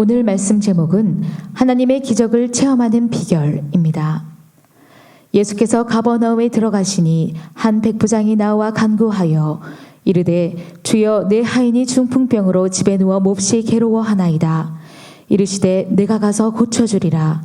오늘 말씀 제목은 하나님의 기적을 체험하는 비결입니다. 예수께서 가버나움에 들어가시니 한 백부장이 나와 간구하여 이르되 주여 내 하인이 중풍병으로 집에 누워 몹시 괴로워하나이다. 이르시되 내가 가서 고쳐주리라.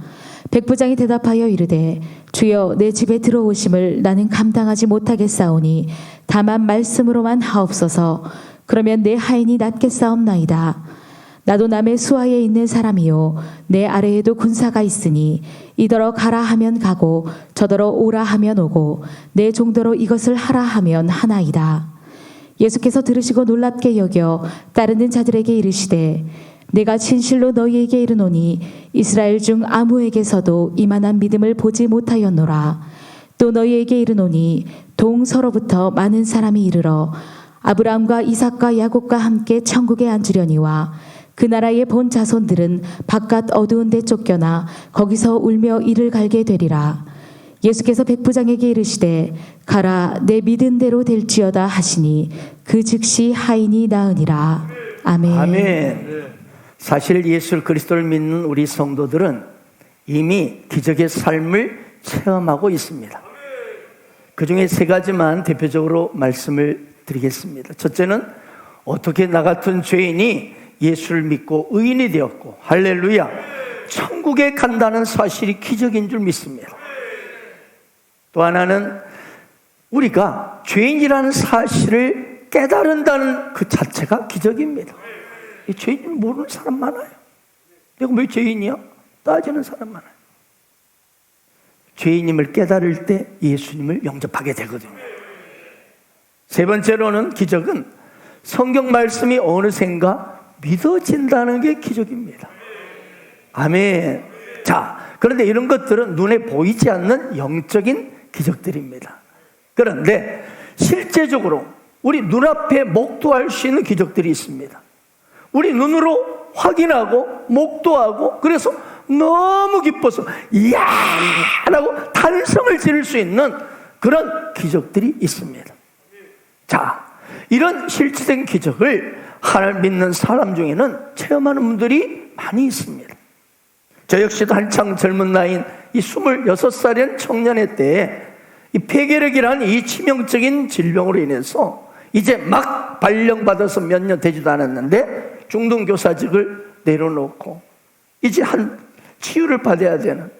백부장이 대답하여 이르되 주여 내 집에 들어오심을 나는 감당하지 못하겠사오니 다만 말씀으로만 하옵소서. 그러면 내 하인이 낫겠사옵나이다. 나도 남의 수하에 있는 사람이요 내 아래에도 군사가 있으니 이더러 가라 하면 가고 저더러 오라 하면 오고 내 종대로 이것을 하라 하면 하나이다. 예수께서 들으시고 놀랍게 여겨 따르는 자들에게 이르시되 내가 진실로 너희에게 이르노니 이스라엘 중 아무에게서도 이만한 믿음을 보지 못하였노라. 또 너희에게 이르노니 동서로부터 많은 사람이 이르러 아브라함과 이삭과 야곱과 함께 천국에 앉으려니와 그 나라의 본 자손들은 바깥 어두운 데 쫓겨나 거기서 울며 이를 갈게 되리라. 예수께서 백부장에게 이르시되 가라 내 믿은 대로 될지어다 하시니 그 즉시 하인이 나으니라. 아멘. 아멘. 사실 예수 그리스도를 믿는 우리 성도들은 이미 기적의 삶을 체험하고 있습니다. 그 중에 세 가지만 대표적으로 말씀을 드리겠습니다. 첫째는 어떻게 나 같은 죄인이 예수를 믿고 의인이 되었고, 할렐루야, 천국에 간다는 사실이 기적인 줄 믿습니다. 또 하나는 우리가 죄인이라는 사실을 깨달은다는 그 자체가 기적입니다. 이 죄인 모르는 사람 많아요. 내가 왜 죄인이야? 따지는 사람 많아요. 죄인임을 깨달을 때 예수님을 영접하게 되거든요. 세 번째로는 기적은 성경 말씀이 어느샌가 믿어진다는 게 기적입니다. 아멘. 자, 그런데 이런 것들은 눈에 보이지 않는 영적인 기적들입니다. 그런데 실제적으로 우리 눈앞에 목도할 수 있는 기적들이 있습니다. 우리 눈으로 확인하고 목도하고 그래서 너무 기뻐서 이야! 라고 탄성을 지를 수 있는 그런 기적들이 있습니다. 자, 이런 실제된 기적을 하나님 믿는 사람 중에는 체험하는 분들이 많이 있습니다. 저 역시도 한창 젊은 나이인 이 26살인 청년의 때에 이 폐결핵이라는 이 치명적인 질병으로 인해서 이제 막 발령받아서 몇 년 되지도 않았는데 중등교사직을 내려놓고 이제 치유를 받아야 되는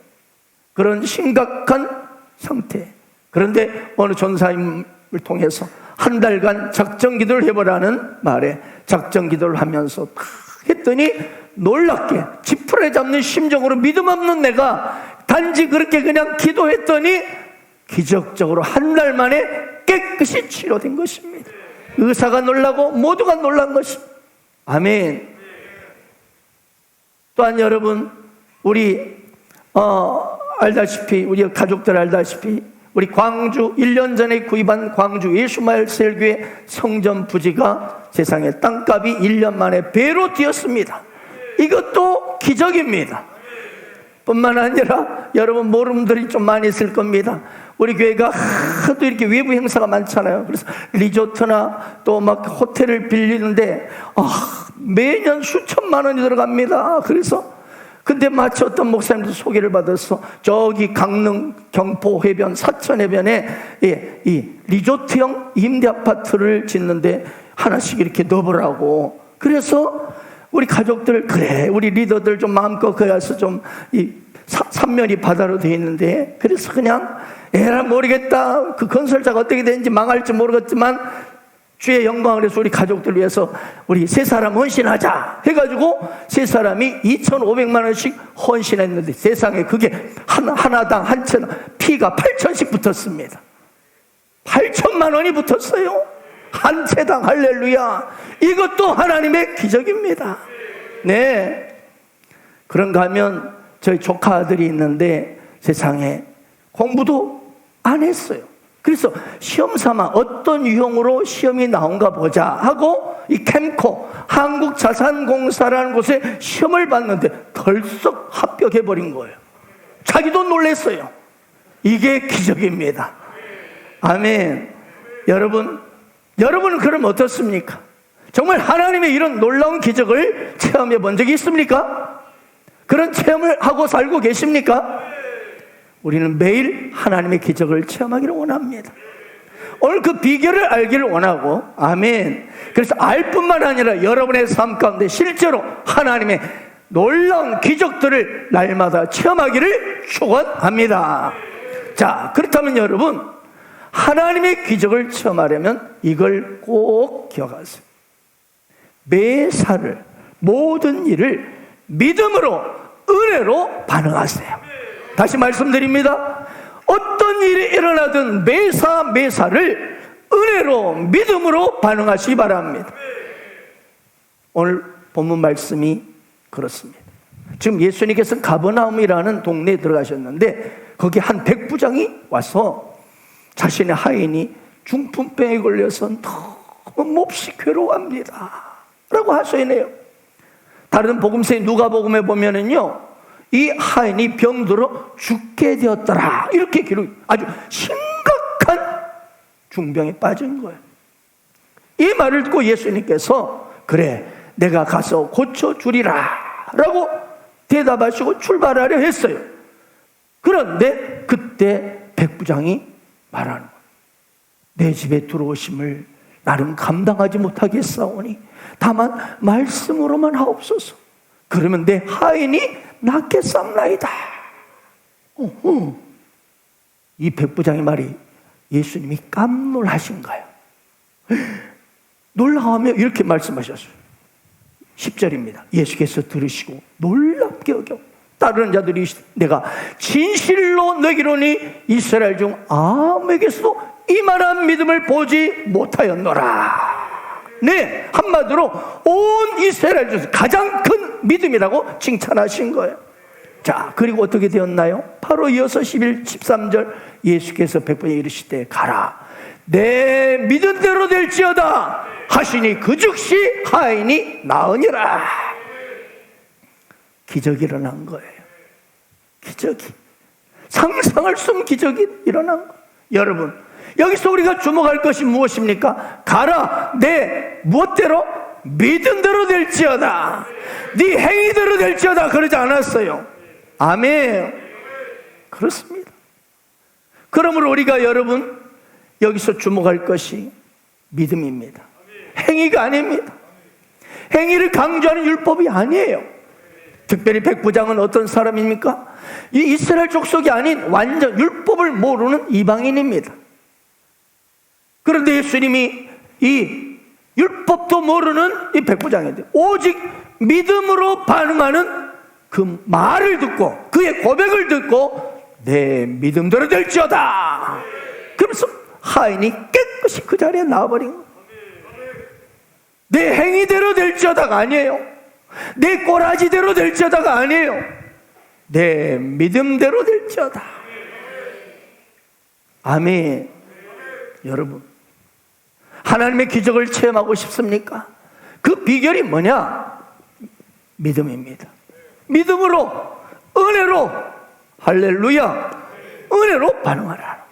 그런 심각한 상태. 그런데 어느 전사님을 통해서 한 달간 작정 기도를 해보라는 말에 작정 기도를 하면서 했더니 놀랍게 지푸라기 잡는 심정으로 믿음 없는 내가 단지 그렇게 그냥 기도했더니 기적적으로 한 달 만에 깨끗이 치료된 것입니다. 의사가 놀라고 모두가 놀란 것입니다. 아멘. 또한 여러분, 우리 알다시피 우리 가족들 알다시피 우리 광주 1년 전에 구입한 광주 예수마을 셀교회 성전 부지가 세상에 땅값이 1년 만에 배로 뛰었습니다. 이것도 기적입니다. 뿐만 아니라 여러분 모르는 분들이 좀 많이 있을 겁니다. 우리 교회가 하도 이렇게 외부 행사가 많잖아요. 그래서 리조트나 또 막 호텔을 빌리는데 매년 수천만 원이 들어갑니다. 그래서 근데 마치 어떤 목사님들 소개를 받아서 저기 강릉 경포 해변 사천 해변에 이 리조트형 임대 아파트를 짓는데 하나씩 이렇게 넣어보라고. 그래서 우리 가족들 그래 우리 리더들 좀 마음껏 거기서 좀 이 삼면이 바다로 되어 있는데 그래서 그냥 에라 모르겠다 그 건설자가 어떻게 되는지 망할지 모르겠지만 주의 영광을 위해서 우리 가족들 위해서 우리 세 사람 헌신하자 해가지고 세 사람이 2,500만 원씩 헌신했는데 세상에 그게 하나당 한 채 피가 8,000씩 붙었습니다. 8,000만 원이 붙었어요. 한 채당. 할렐루야. 이것도 하나님의 기적입니다. 네. 그런가 하면 저희 조카 아들이 있는데 세상에 공부도 안 했어요. 그래서 시험 삼아 어떤 유형으로 시험이 나온가 보자 하고 이 캠코 한국자산공사라는 곳에 시험을 봤는데 덜썩 합격해버린 거예요. 자기도 놀랐어요. 이게 기적입니다. 아멘. 여러분은 그럼 어떻습니까? 정말 하나님의 이런 놀라운 기적을 체험해 본 적이 있습니까? 그런 체험을 하고 살고 계십니까? 우리는 매일 하나님의 기적을 체험하기를 원합니다. 오늘 그 비결을 알기를 원하고, 아멘. 그래서 알 뿐만 아니라 여러분의 삶 가운데 실제로 하나님의 놀라운 기적들을 날마다 체험하기를 축원합니다. 자, 그렇다면 여러분, 하나님의 기적을 체험하려면 이걸 꼭 기억하세요. 매사를, 모든 일을 믿음으로, 은혜로 반응하세요. 다시 말씀드립니다. 어떤 일이 일어나든 매사를 은혜로, 믿음으로 반응하시기 바랍니다. 오늘 본문 말씀이 그렇습니다. 지금 예수님께서 가버나움이라는 동네에 들어가셨는데 거기 한 백부장이 와서 자신의 하인이 중풍병에 걸려서 너무 몹시 괴로워합니다 라고 하소연해요. 다른 복음서의 누가복음에 보면은요, 이 하인이 병들어 죽게 되었더라 이렇게 기록, 아주 심각한 중병에 빠진 거예요. 이 말을 듣고 예수님께서 그래 내가 가서 고쳐주리라 라고 대답하시고 출발하려 했어요. 그런데 그때 백부장이 말하는 거예요. 내 집에 들어오심을 나름 감당하지 못하겠사오니 다만 말씀으로만 하옵소서. 그러면 내 하인이 낫겠사옵나이다. 이 백부장의 말이 예수님이 깜놀하신 거예요. 놀라우며 이렇게 말씀하셨어요. 10절입니다. 예수께서 들으시고 놀랍게 여겨 따르는 자들이 내가 진실로 너희로니 이스라엘 중 아무에게서도 이만한 믿음을 보지 못하였노라. 네, 한마디로 온 이스라엘 중에서 가장 큰 믿음이라고 칭찬하신 거예요. 자, 그리고 어떻게 되었나요? 바로 이어서 11, 13절 예수께서 백부장에 이르시되 가라 내 믿은 대로 될지어다 하시니 그 즉시 하인이 나으니라. 기적이 일어난 거예요. 기적이, 상상할 수 없는 기적이 일어난 거예요. 여러분, 여기서 우리가 주목할 것이 무엇입니까? 가라 내 무엇대로? 믿은 대로 될지어다, 네 행위대로 될지어다 그러지 않았어요. 아멘. 그렇습니다. 그러므로 우리가 여러분 여기서 주목할 것이 믿음입니다. 행위가 아닙니다. 행위를 강조하는 율법이 아니에요. 특별히 백부장은 어떤 사람입니까? 이 이스라엘 족속이 아닌 완전 율법을 모르는 이방인입니다. 그런데 예수님이 이 율법도 모르는 이 백부장인데 오직 믿음으로 반응하는 그 말을 듣고 그의 고백을 듣고 내 믿음대로 될지어다. 그러면서 하인이 깨끗이 그 자리에 나와버린 거예요. 내 행위대로 될지어다가 아니에요. 내 꼬라지대로 될지어다가 아니에요. 내 믿음대로 될지어다. 아멘. 여러분, 하나님의 기적을 체험하고 싶습니까? 그 비결이 뭐냐? 믿음입니다. 믿음으로, 은혜로, 할렐루야, 은혜로 반응하라.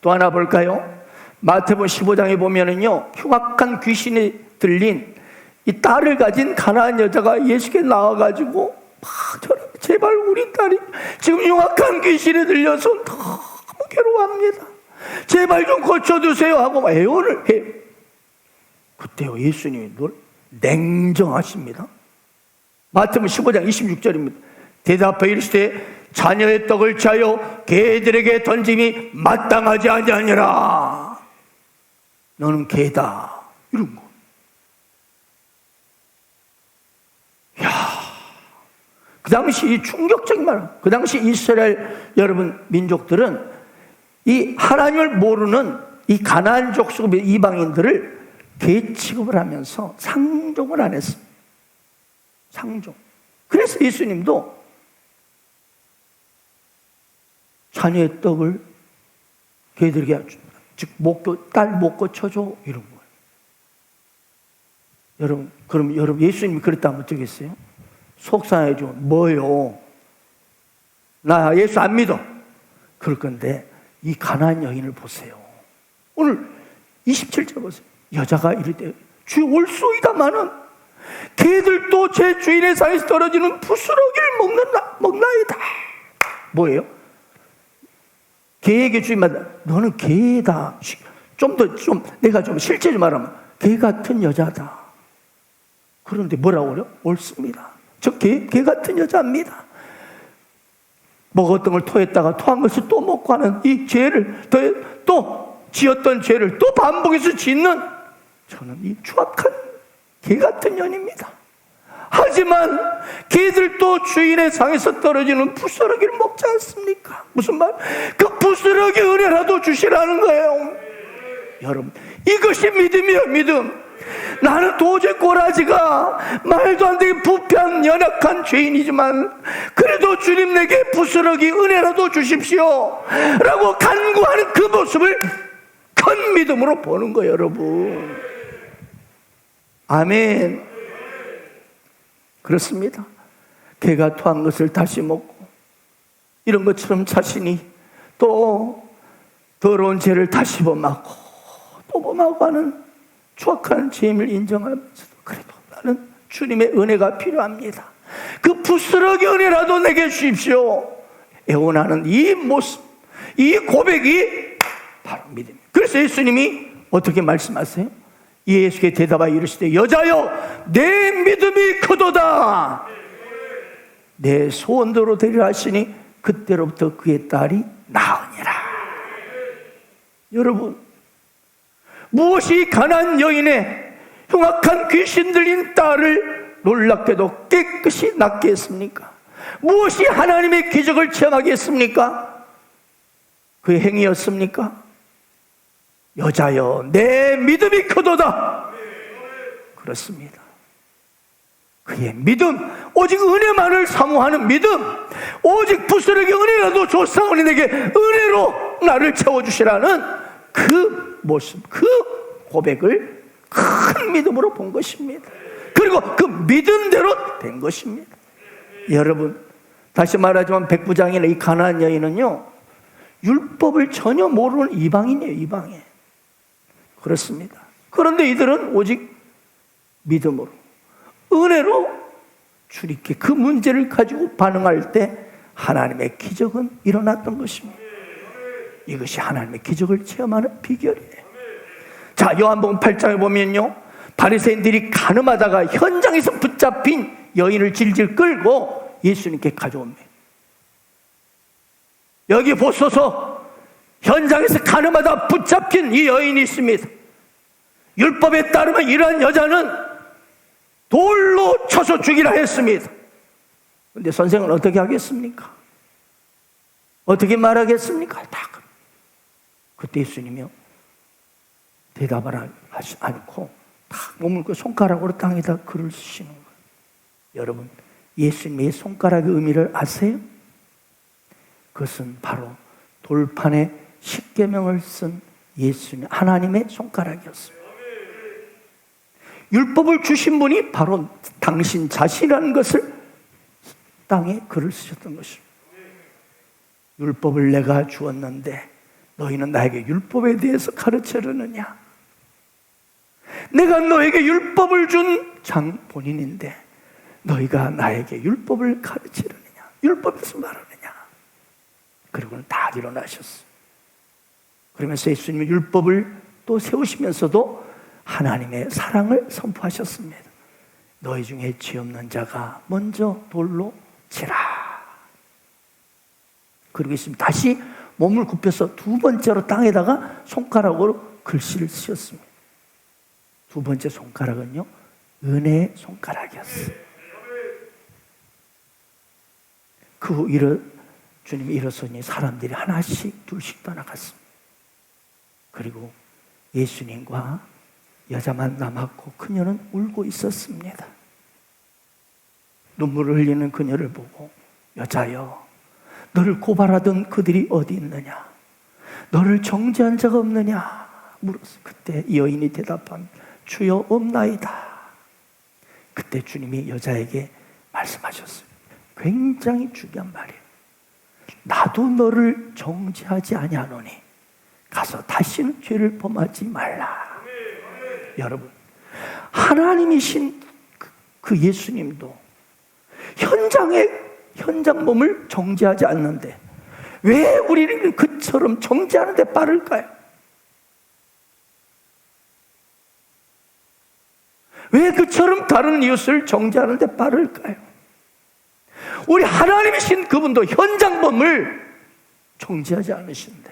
또 하나 볼까요? 마태복음 15장에 보면은요, 흉악한 귀신이 들린 이 딸을 가진 가난한 여자가 예수께 나와가지고 제발 우리 딸이 지금 흉악한 귀신이 들려서 너무 괴로워합니다. 제발 좀 고쳐주세요 하고 애원을 해요. 그때요 예수님이 늘 냉정하십니다. 마태복음 15장 26절입니다. 대답하여 이르시되 자녀의 떡을 취하여 개들에게 던짐이 마땅하지 아니하니라. 너는 개다 이런 거. 야, 그 당시 이 충격적인 말. 그 당시 이스라엘 여러분 민족들은 이 하나님을 모르는 이 가나안 족속의 이방인들을 개 취급을 하면서 상종을 안 했습니다. 상종. 그래서 예수님도 자녀의 떡을 개들에게 즉 딸 못 고쳐줘 이런 거예요. 여러분, 그럼 여러분 예수님이 그랬다면 어쩌겠어요? 속상해져. 뭐요? 나 예수 안 믿어. 그럴 건데 이 가나안 여인을 보세요. 오늘 27절 보세요. 여자가 이르되 주여 올소이다마는 개들도 제 주인의 상에서 떨어지는 부스러기를 먹나이다. 뭐예요? 개에게 주인마다 너는 개다. 내가 좀 실제로 말하면 개 같은 여자다. 그런데 뭐라고 그래요? 옳습니다. 저 개 같은 여자입니다. 먹었던 걸 토했다가 토한 것을 또 먹고 하는 이 죄를 또 지었던 죄를 또 반복해서 짓는 저는 이 추악한 개 같은 년입니다. 하지만 개들도 주인의 상에서 떨어지는 부스러기를 먹지 않습니까? 무슨 말? 그 부스러기 은혜라도 주시라는 거예요. 여러분, 이것이 믿음이에요. 믿음. 나는 도저히 꼬라지가 말도 안 되게 부패한 연약한 죄인이지만 그래도 주님 내게 부스러기 은혜라도 주십시오 라고 간구하는 그 모습을 큰 믿음으로 보는 거예요. 여러분, 아멘. 그렇습니다. 개가 토한 것을 다시 먹고 이런 것처럼 자신이 또 더러운 죄를 다시 범하고 또 범하고 하는 추악한 죄임을 인정하면서도 그래도 나는 주님의 은혜가 필요합니다. 그 부스러기 은혜라도 내게 주십시오. 애원하는 이 모습, 이 고백이 바로 믿음입니다. 그래서 예수님이 어떻게 말씀하세요? 예수께 대답하여 이르시되 여자여 내 믿음이 크도다. 내 소원대로 되리라 하시니 그때로부터 그의 딸이 나으니라. 여러분, 무엇이 가난한 여인의 흉악한 귀신 들린 딸을 놀랍게도 깨끗이 낫게 했습니까? 무엇이 하나님의 기적을 체험하게 했습니까? 그의 행위였습니까? 여자여 내 믿음이 크도다. 그렇습니다. 그의 믿음, 오직 은혜만을 사모하는 믿음, 오직 부스러기 은혜라도 조상원이 내게 은혜로 나를 채워주시라는 그 모습, 그 고백을 큰 믿음으로 본 것입니다. 그리고 그 믿음대로 된 것입니다. 여러분, 다시 말하지만 백부장이나 이 가나안 여인은요, 율법을 전혀 모르는 이방인이에요. 이방인. 그렇습니다. 그런데 이들은 오직 믿음으로, 은혜로 주님께 그 문제를 가지고 반응할 때 하나님의 기적은 일어났던 것입니다. 이것이 하나님의 기적을 체험하는 비결이에요. 자, 요한복음 8장에 보면요, 바리새인들이 간음하다가 현장에서 붙잡힌 여인을 질질 끌고 예수님께 가져옵니다. 여기 보소서, 현장에서 간음하다 붙잡힌 이 여인이 있습니다. 율법에 따르면 이러한 여자는 돌로 쳐서 죽이라 했습니다. 그런데 선생은 어떻게 하겠습니까? 어떻게 말하겠습니까? 그때 예수님이요, 대답을 하지 않고 딱 몸을 그 손가락으로 땅에다 글을 쓰시는 거예요. 여러분, 예수님의 손가락의 의미를 아세요? 그것은 바로 돌판에 십계명을 쓴 예수님, 하나님의 손가락이었어요. 율법을 주신 분이 바로 당신 자신이라는 것을 땅에 글을 쓰셨던 것입니다. 율법을 내가 주었는데 너희는 나에게 율법에 대해서 가르치려느냐? 내가 너에게 율법을 준 장본인인데 너희가 나에게 율법을 가르치려느냐? 율법에서 말하느냐? 그리고는 다 일어나셨어요. 그러면서 예수님은 율법을 또 세우시면서도 하나님의 사랑을 선포하셨습니다. 너희 중에 죄 없는 자가 먼저 돌로 치라. 그리고 예수님 다시 몸을 굽혀서 두 번째로 땅에다가 손가락으로 글씨를 쓰셨습니다. 두 번째 손가락은요, 은혜의 손가락이었어요. 그 후 주님이 일어서니 사람들이 하나씩 둘씩 떠나갔습니다. 그리고 예수님과 여자만 남았고 그녀는 울고 있었습니다. 눈물을 흘리는 그녀를 보고 여자여, 너를 고발하던 그들이 어디 있느냐? 너를 정죄한 자가 없느냐? 물었어요. 그때 이 여인이 대답한 주여 없나이다. 그때 주님이 여자에게 말씀하셨어요. 굉장히 중요한 말이에요. 나도 너를 정죄하지 아니하노니 가서 다시는 죄를 범하지 말라. 여러분, 하나님이신 그 예수님도 현장 몸을 정죄하지 않는데 왜 우리는 그처럼 정죄하는 데 빠를까요? 왜 그처럼 다른 이웃을 정죄하는 데 빠를까요? 우리 하나님이신 그분도 현장범을 정죄하지 않으시는데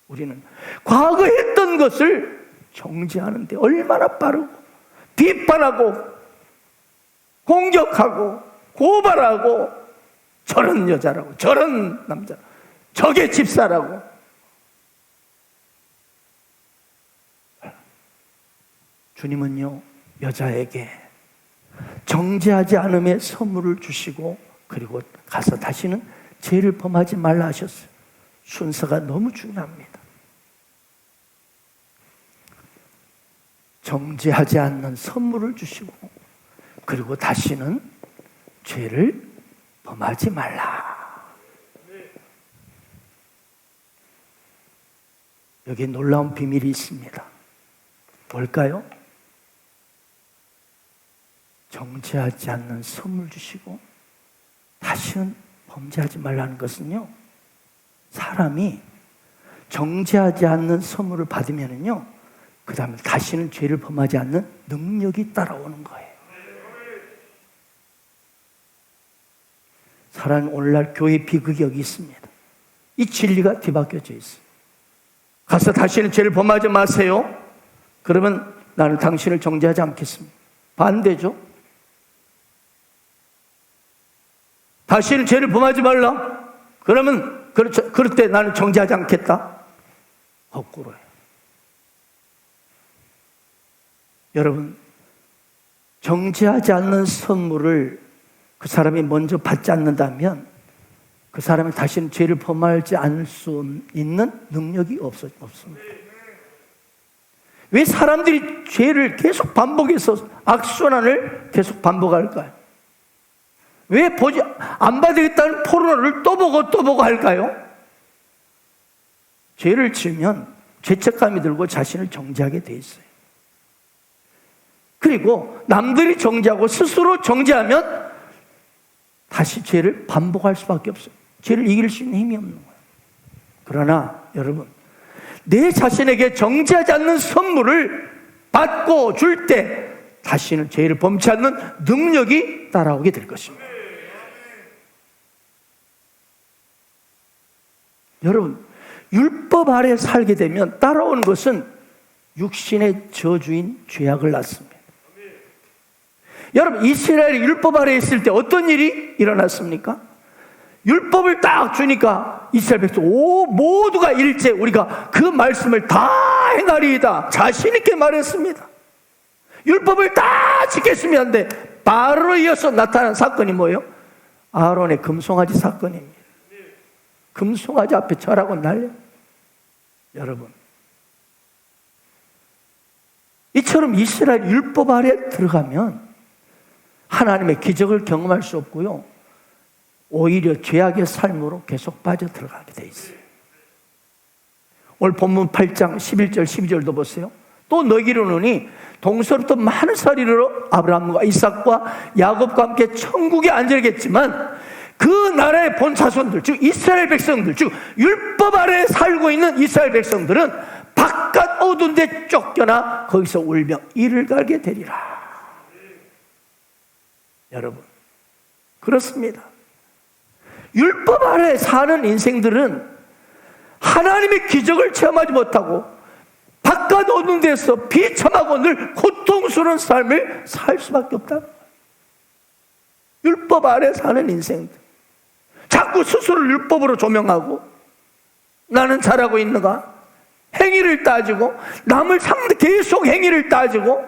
우리는 과거에 했던 것을 정죄하는데 얼마나 빠르고 비판하고 공격하고 고발하고 저런 여자라고 저런 남자 저게 집사라고. 주님은요 여자에게 정죄하지 않음의 선물을 주시고 그리고 가서 다시는 죄를 범하지 말라 하셨어요. 순서가 너무 중요합니다. 정죄하지 않는 선물을 주시고 그리고 다시는 죄를 범하지 말라. 여기 놀라운 비밀이 있습니다. 뭘까요? 정죄하지 않는 선물 주시고 다시는 범죄하지 말라는 것은요, 사람이 정죄하지 않는 선물을 받으면은요, 그 다음에 다시는 죄를 범하지 않는 능력이 따라오는 거예요. 사랑하는 오늘날 교회 비극이 여기 있습니다. 이 진리가 뒤바뀌어져 있어요. 가서 다시는 죄를 범하지 마세요. 그러면 나는 당신을 정죄하지 않겠습니다. 반대죠. 다시는 죄를 범하지 말라. 그러면 그럴 때 나는 정죄하지 않겠다. 거꾸로예요. 여러분, 정죄하지 않는 선물을 그 사람이 먼저 받지 않는다면 그 사람이 다시는 죄를 범하지 않을 수 있는 능력이 없습니다. 왜 사람들이 죄를 계속 반복해서 악순환을 계속 반복할까요? 왜 안 받으겠다는 포르노를 또 보고 할까요? 죄를 지으면 죄책감이 들고 자신을 정죄하게 돼 있어요. 그리고 남들이 정죄하고 스스로 정죄하면 다시 죄를 반복할 수밖에 없어요. 죄를 이길 수 있는 힘이 없는 거예요. 그러나 여러분, 내 자신에게 정죄하지 않는 선물을 받고 줄 때 다시는 죄를 범치 않는 능력이 따라오게 될 것입니다. 여러분, 율법 아래 살게 되면 따라오는 것은 육신의 저주인 죄악을 낳습니다. 여러분, 이스라엘이 율법 아래 있을 때 어떤 일이 일어났습니까? 율법을 딱 주니까 이스라엘 백성 모두가 일제 우리가 그 말씀을 다 행하리이다 자신 있게 말했습니다. 율법을 다 지켰으면 하는데 바로 이어서 나타난 사건이 뭐예요? 아론의 금송아지 사건입니다. 금송아지 앞에 절하고 난리. 여러분, 이처럼 이스라엘 율법 아래 들어가면 하나님의 기적을 경험할 수 없고요, 오히려 죄악의 삶으로 계속 빠져들어가게 돼 있어요. 오늘 본문 8장 11절 12절도 보세요. 또 너희로는 동서로부터 많은 살이로 아브라함과 이삭과 야곱과 함께 천국에 앉으겠지만 그 나라의 본자손들, 즉 이스라엘 백성들, 즉 율법 아래 살고 있는 이스라엘 백성들은 바깥 어두운 데 쫓겨나 거기서 울며 이를 갈게 되리라. 여러분, 그렇습니다. 율법 아래 사는 인생들은 하나님의 기적을 체험하지 못하고 바깥 어두운 데서 비참하고 늘 고통스러운 삶을 살 수밖에 없다. 율법 아래 사는 인생들, 자꾸 스스로를 율법으로 조명하고 나는 잘하고 있는가, 행위를 따지고 남을 상대 계속 행위를 따지고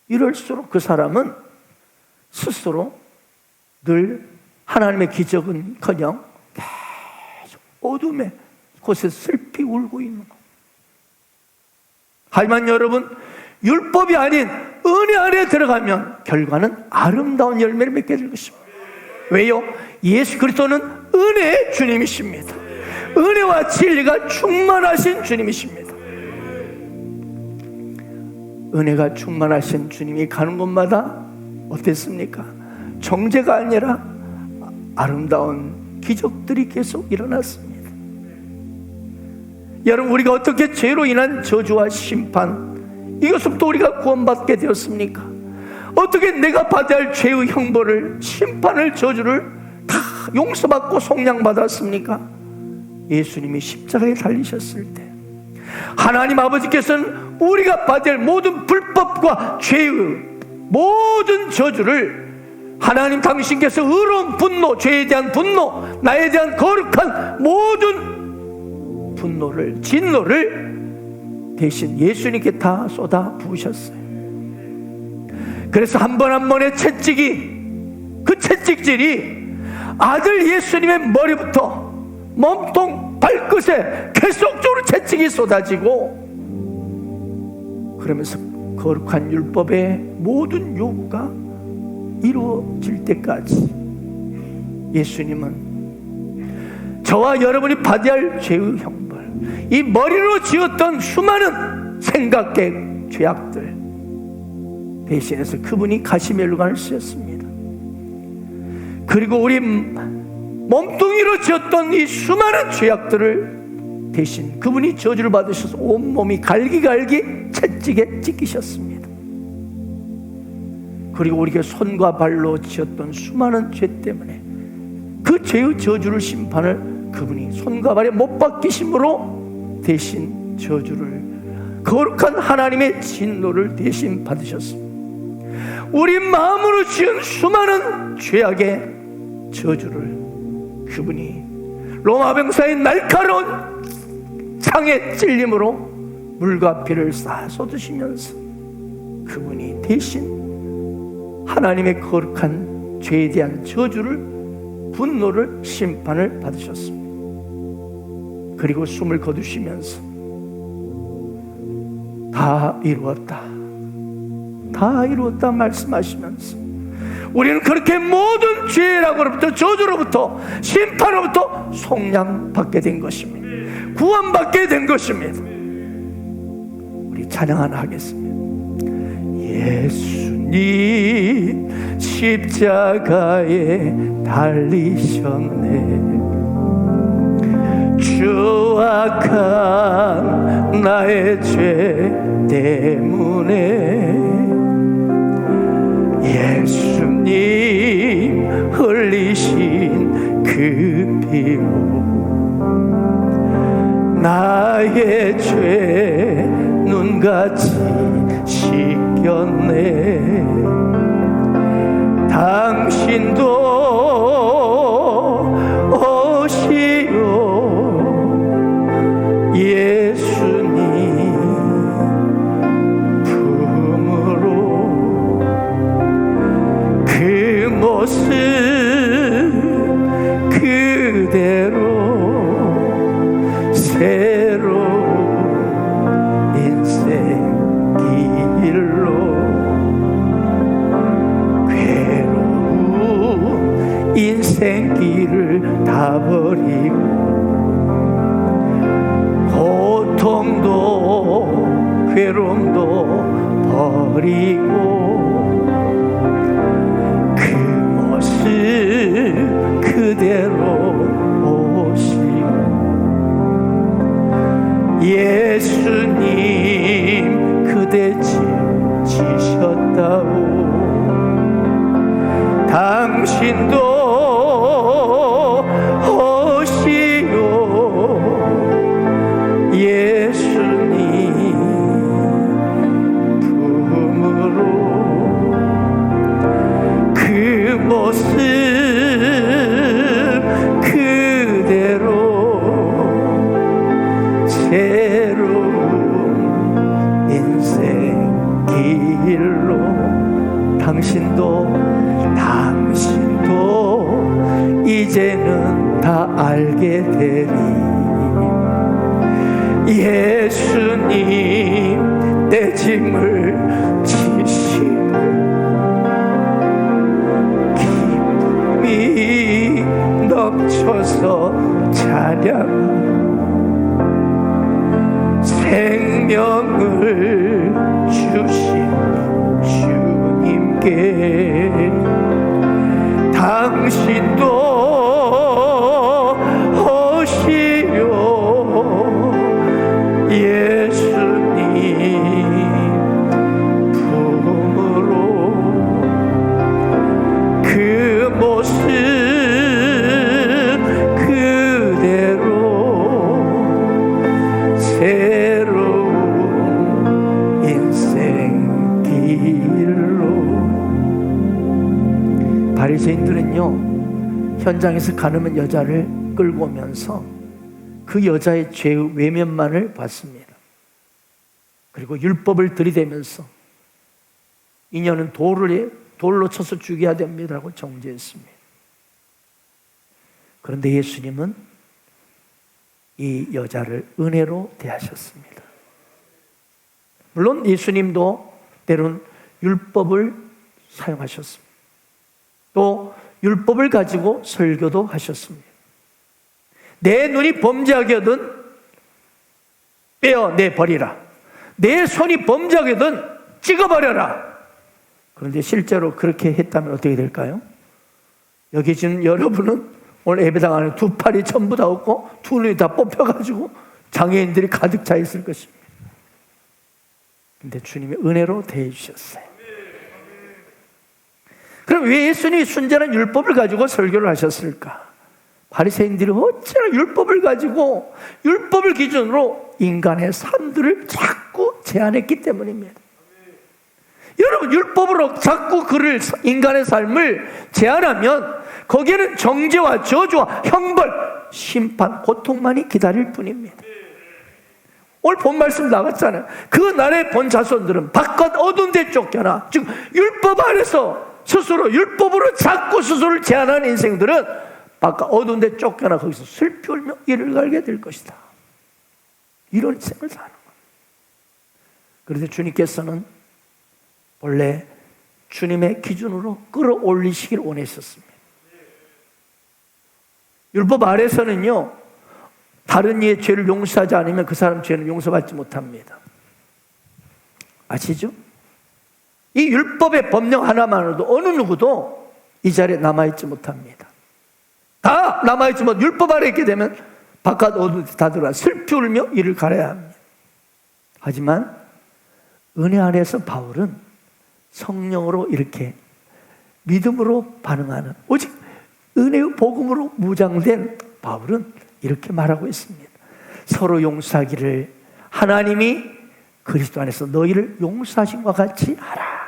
이럴수록 그 사람은 스스로 늘 하나님의 기적은커녕 계속 어둠의 곳에서 슬피 울고 있는 것. 하지만 여러분, 율법이 아닌 은혜 안에 들어가면 결과는 아름다운 열매를 맺게 될 것입니다. 왜요? 예수 그리스도는 은혜의 주님이십니다. 은혜와 진리가 충만하신 주님이십니다. 은혜가 충만하신 주님이 가는 곳마다 어땠습니까? 정죄가 아니라 아름다운 기적들이 계속 일어났습니다. 여러분, 우리가 어떻게 죄로 인한 저주와 심판, 이것부터 우리가 구원받게 되었습니까? 어떻게 내가 받아야 할 죄의 형벌을, 심판을, 저주를 다 용서받고 속량받았습니까? 예수님이 십자가에 달리셨을 때 하나님 아버지께서는 우리가 받아야 할 모든 불법과 죄의 모든 저주를 하나님 당신께서 의로운 분노, 죄에 대한 분노, 나에 대한 거룩한 모든 분노를, 진노를 대신 예수님께 다 쏟아 부으셨어요. 그래서 한 번 한 번의 채찍이, 그 채찍질이 아들 예수님의 머리부터 몸통 발끝에 계속적으로 채찍이 쏟아지고, 그러면서 거룩한 율법의 모든 요구가 이루어질 때까지 예수님은 저와 여러분이 받아야 할 죄의 형벌, 이 머리로 지었던 수많은 생각계 죄악들 대신해서 그분이 가시멜로간을 쓰셨습니다. 그리고 우리 몸뚱이로 지었던 이 수많은 죄악들을 대신 그분이 저주를 받으셔서 온몸이 갈기갈기 채찍에 찢기셨습니다. 그리고 우리가 손과 발로 지었던 수많은 죄 때문에 그 죄의 저주를, 심판을 그분이 손과 발에 못 박히심으로 대신 저주를, 거룩한 하나님의 진노를 대신 받으셨습니다. 우리 마음으로 지은 수많은 죄악의 저주를 그분이 로마 병사의 날카로운 창의 찔림으로 물과 피를 洒 쏟으시면서 그분이 대신 하나님의 거룩한 죄에 대한 저주를, 분노를, 심판을 받으셨습니다. 그리고 숨을 거두시면서 다 이루었다, 다 이루었다 말씀하시면서 우리는 그렇게 모든 죄라고로부터, 저주로부터, 심판으로부터 속량받게 된 것입니다. 구원받게 된 것입니다. 우리 찬양 하나 하겠습니다. 예수님 십자가에 달리셨네. 추악한 나의 죄 때문에 예수님 흘리신 그 피로 나의 죄 눈같이 씻겼네. 당신도 오시오 예수님 품으로. 그 모습 그대로 새로운 인생 길로 괴로운 인생 길을 다 버리고 고통도 괴로움도 버리고 그 모습 그대로 오시고 예수님 그대 지셨다고. 당신도 오시오 예수님 품으로. 그 모습 그대로 새로운 인생 길로. 당신도 이제는 다 알게 되리. 예수님 내 짐을 지시고 기쁨이 넘쳐서 찬양 생명을 주신 주님께 당신도 오시오 예수님 품으로 그 모습 그대로 새로운 인생 길로. 바리새인들은요 현장에서 가늠한 여자를 끌고 오면서 그 여자의 죄의 외면만을 봤습니다. 그리고 율법을 들이대면서 이녀는 돌로 쳐서 죽여야 됩니다라고 정죄했습니다. 그런데 예수님은 이 여자를 은혜로 대하셨습니다. 물론 예수님도 때론 율법을 사용하셨습니다. 또 율법을 가지고 설교도 하셨습니다. 내 눈이 범죄하거든 떼어내버리라. 내 손이 범죄하거든 찍어버려라. 그런데 실제로 그렇게 했다면 어떻게 될까요? 여기 지금 여러분은 오늘 예배당 안에 두 팔이 전부 다 없고 두 눈이 다 뽑혀가지고 장애인들이 가득 차 있을 것입니다. 근데 주님이 은혜로 대해 주셨어요. 그럼 왜 예수님이 순전한 율법을 가지고 설교를 하셨을까? 바리새인들이 어찌나 율법을 가지고 율법을 기준으로 인간의 삶들을 자꾸 제한했기 때문입니다. 여러분 율법으로 자꾸 인간의 삶을 제한하면 거기에는 정죄와 저주와 형벌, 심판, 고통만이 기다릴 뿐입니다. 오늘 본 말씀 나갔잖아요. 그 나라의 본 자손들은 바깥 어두운 데 쫓겨나, 즉 율법 아래서 스스로 율법으로 자꾸 스스로를 제한하는 인생들은 바깥 어두운 데 쫓겨나 거기서 슬피 울며 이를 갈게 될 것이다. 이런 인생을 사는 거예요. 그런데 주님께서는 원래 주님의 기준으로 끌어올리시길 원하셨습니다. 율법 아래서는요 다른 이의 죄를 용서하지 않으면 그 사람 죄는 용서받지 못합니다. 아시죠? 이 율법의 법령 하나만으로도 어느 누구도 이 자리에 남아있지 못합니다. 다 남아있지 못, 율법 아래 있게 되면 바깥 어두운 데 다 들어와 슬피 울며 이를 가려야 합니다. 하지만 은혜 안에서 바울은 성령으로 이렇게 믿음으로 반응하는, 오직 은혜의 복음으로 무장된 바울은 이렇게 말하고 있습니다. 서로 용서하기를 하나님이 그리스도 안에서 너희를 용서하신 것 같이 하라.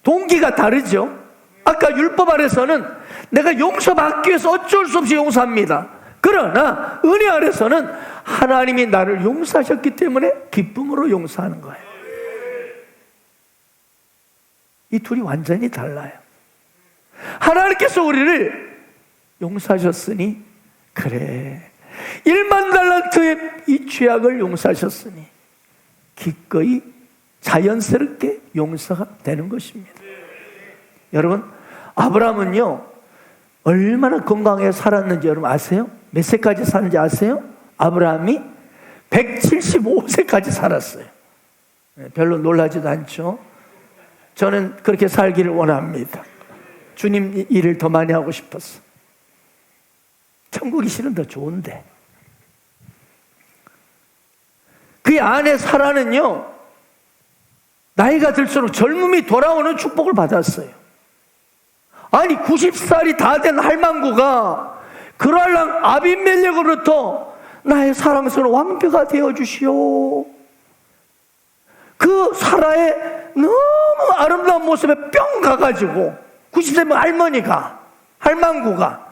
동기가 다르죠. 아까 율법 아래서는 내가 용서받기 위해서 어쩔 수 없이 용서합니다. 그러나 은혜 아래서는 하나님이 나를 용서하셨기 때문에 기쁨으로 용서하는 거예요. 이 둘이 완전히 달라요. 하나님께서 우리를 용서하셨으니, 그래 1만 달란트의 이 죄악을 용서하셨으니 기꺼이 자연스럽게 용서가 되는 것입니다. 여러분 아브라함은요 얼마나 건강하게 살았는지 여러분 아세요? 몇 세까지 사는지 아세요? 아브라함이 175세까지 살았어요. 별로 놀라지도 않죠. 저는 그렇게 살기를 원합니다. 주님 일을 더 많이 하고 싶었어. 천국이 실은 더 좋은데. 그 안에 사라는요 나이가 들수록 젊음이 돌아오는 축복을 받았어요. 아니 90살이 다 된 할망구가 그랄랑 아비멜렉으로부터 나의 사랑스러운 왕비가 되어주시오. 그 사라의 너무 아름다운 모습에 뿅 가가지고 90세 할망구가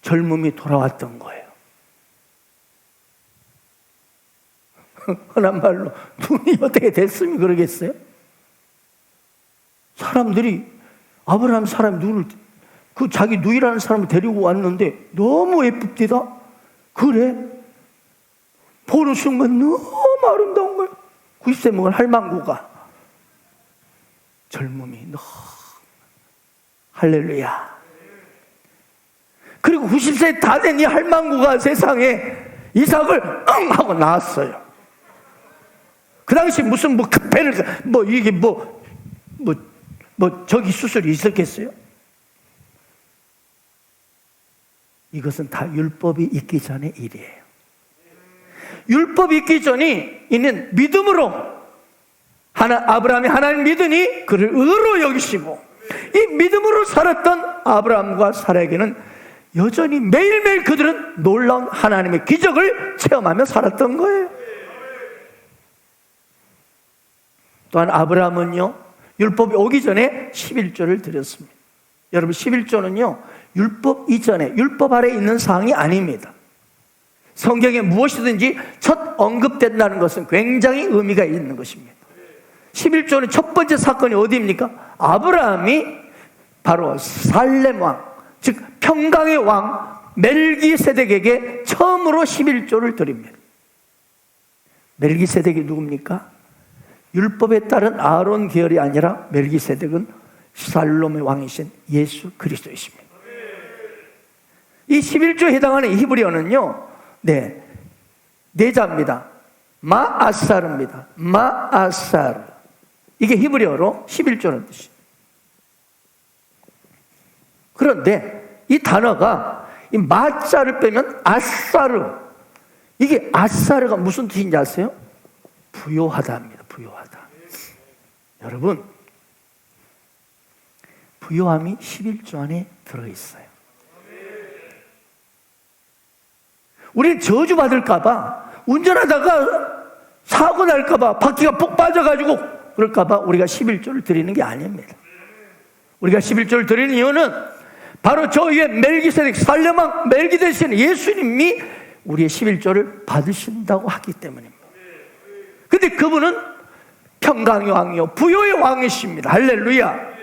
젊음이 돌아왔던 거예요. 흔한 말로 눈이 어떻게 됐으면 그러겠어요? 사람들이 아브라함 사람이 눈을 그 자기 누이라는 사람을 데리고 왔는데 너무 예쁩디다. 그래 보는 순간 너무 아름다운 거예요. 90세 먹은 할망구가 젊음이 너무 할렐루야. 그리고 90세 다 된 이 할망구가 세상에 이삭을 응 하고 낳았어요. 그 당시 무슨 뭐 급해를 뭐 이게 뭐 저기 수술이 있었겠어요? 이것은 다 율법이 있기 전의 일이에요. 율법이 있기 전에 있는 믿음으로 아브라함이 하나님 믿으니 그를 의로 여기시고, 이 믿음으로 살았던 아브라함과 사라에게는 여전히 매일매일 그들은 놀라운 하나님의 기적을 체험하며 살았던 거예요. 또한 아브라함은요, 율법이 오기 전에 11조를 드렸습니다. 여러분, 11조는요 율법 이전에, 율법 아래에 있는 사항이 아닙니다. 성경에 무엇이든지 첫 언급된다는 것은 굉장히 의미가 있는 것입니다. 11조는 첫 번째 사건이 어디입니까? 아브라함이 바로 살렘 왕, 즉 평강의 왕 멜기세덱에게 처음으로 11조를 드립니다. 멜기세덱이 누굽니까? 율법에 따른 아론 계열이 아니라 멜기세덱은 살롬의 왕이신 예수 그리스도이십니다. 이 11조에 해당하는 히브리어는요, 네 자입니다. 마아사르입니다. 마아사르. 이게 히브리어로 11조라는 뜻이에요. 그런데 이 단어가 이 마자를 빼면 아사르. 이게 아사르가 무슨 뜻인지 아세요? 부요하다입니다. 부요하다. 여러분, 부요함이 11조 안에 들어있어요. 우리는 저주받을까봐, 운전하다가 사고 날까봐, 바퀴가 푹 빠져가지고 그럴까봐 우리가 11조를 드리는 게 아닙니다. 우리가 11조를 드리는 이유는 바로 저 위에 멜기세덱, 살렘왕 멜기세덱 예수님이 우리의 11조를 받으신다고 하기 때문입니다. 근데 그분은 평강의 왕이요 부요의 왕이십니다. 할렐루야.